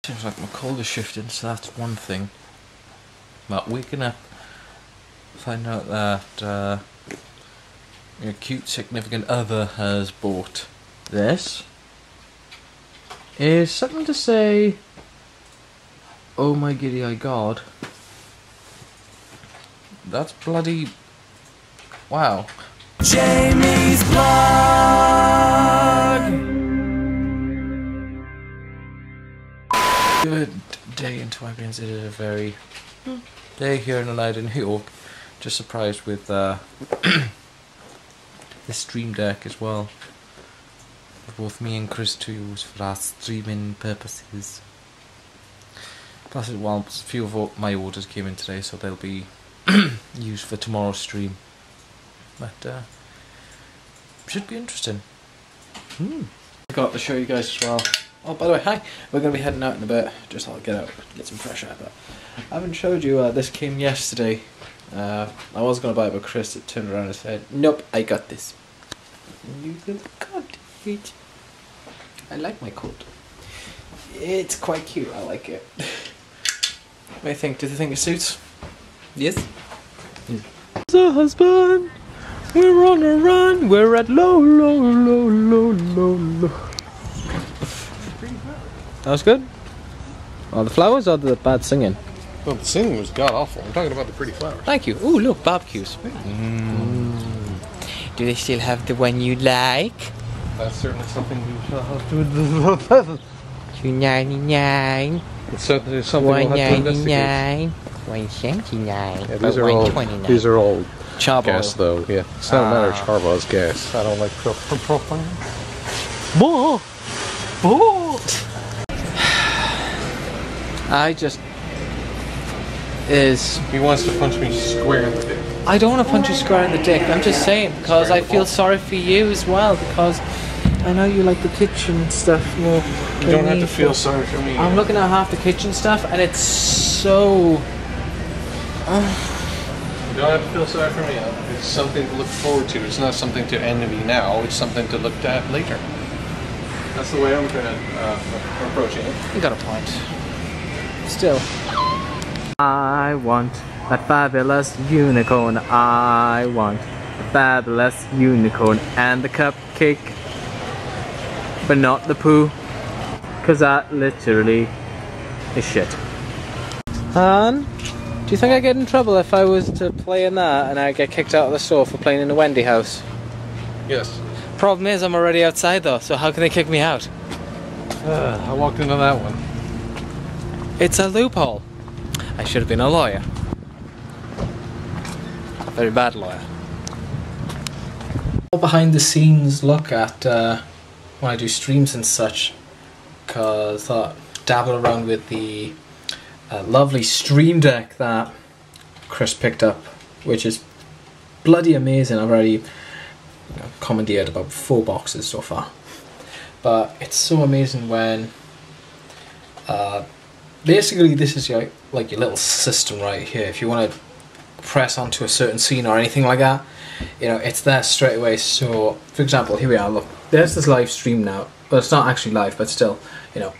Seems like my cold is shifting, so that's one thing. But waking up, find out that your cute significant other has bought this is something to say, oh my giddy God. That's bloody... wow. Jamie's Vlog! Good day into my brains. It is a very day here in the night in New York. Just surprised with the stream deck as well. For both me and Chris to use for our streaming purposes. Plus, well, a few of my orders came in today, so they'll be used for tomorrow's stream. But should be interesting. I got to show you guys as well. Oh, by the way, hi. We're going to be heading out in a bit. Just I'll get out, get some fresh air. But I haven't showed you. This came yesterday. I was going to buy it, but Chris turned around and said, "Nope, I got this." You got it. I like my coat. It's quite cute. I like it. What do you think? Do you think it suits? Yes. As a husband, we're on a run. We're at low. That was good. Oh, the flowers or the bad singing? Well, the singing was god awful. I'm talking about the pretty flowers. Thank you. Ooh, look, barbecues. Do they still have the one you like? That's certainly something we shall have to $2.99. It's certainly something we'll have to investigate. $1.79. Yeah, these are all gas, though. Yeah, it's not a matter of charcoal, it's gas. I don't like propane. What? I just He wants to punch me square in the dick. I don't want to punch you square in the dick. I'm just saying because I feel sorry for you as well because I know you like the kitchen stuff more. You don't have to feel sorry for me. I'm looking at half the kitchen stuff and it's so. You don't have to feel sorry for me. It's something to look forward to. It's not something to envy now. It's something to look at later. That's the way I'm approaching it. You got a point. Still. I want that fabulous unicorn. I want the fabulous unicorn and the cupcake. But not the poo. Cause that literally is shit. Han, do you think I'd get in trouble if I was to play in that and I get kicked out of the store for playing in the Wendy house? Yes. Problem is I'm already outside though, so how can they kick me out? I walked into that one. It's a loophole. I should have been a lawyer. A very bad lawyer. Behind the scenes look at when I do streams and such, because I thought dabble around with the lovely stream deck that Chris picked up, which is bloody amazing. I've already commandeered about 4 boxes so far, but it's so amazing when basically this is your like your little system right here. If you want to press onto a certain scene or anything like that, you know, it's there straight away. So for example, here we are, look, there's this live stream now, but it's not actually live, but still, you know,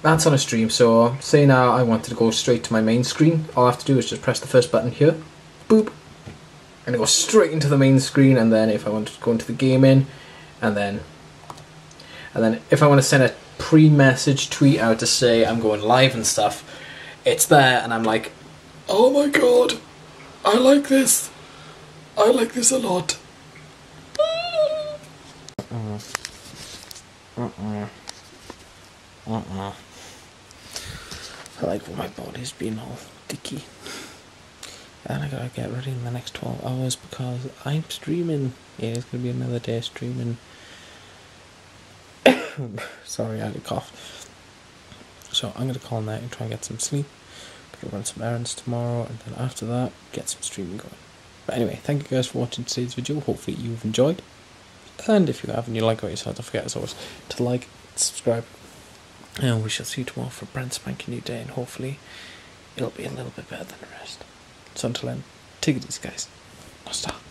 that's on a stream. So say now I wanted to go straight to my main screen, all I have to do is just press the first button here, boop, and it goes straight into the main screen. And then if I want to go into the gaming, and then if I want to send a pre-message tweet out to say I'm going live and stuff, it's there, and I'm like, oh my god, I like this a lot. I like when my body's being all dicky, and I gotta get ready in the next 12 hours because I'm streaming. Yeah, it's gonna be another day streaming. Sorry, I had a cough. So I'm gonna call now and try and get some sleep. Gonna run some errands tomorrow, and then after that, get some streaming going. But anyway, thank you guys for watching today's video. Hopefully you've enjoyed. And if you have and you like what you saw, don't forget as always to like, subscribe. And we shall see you tomorrow for a brand spanking new day, and hopefully it'll be a little bit better than the rest. So until then, take it easy guys. No stop.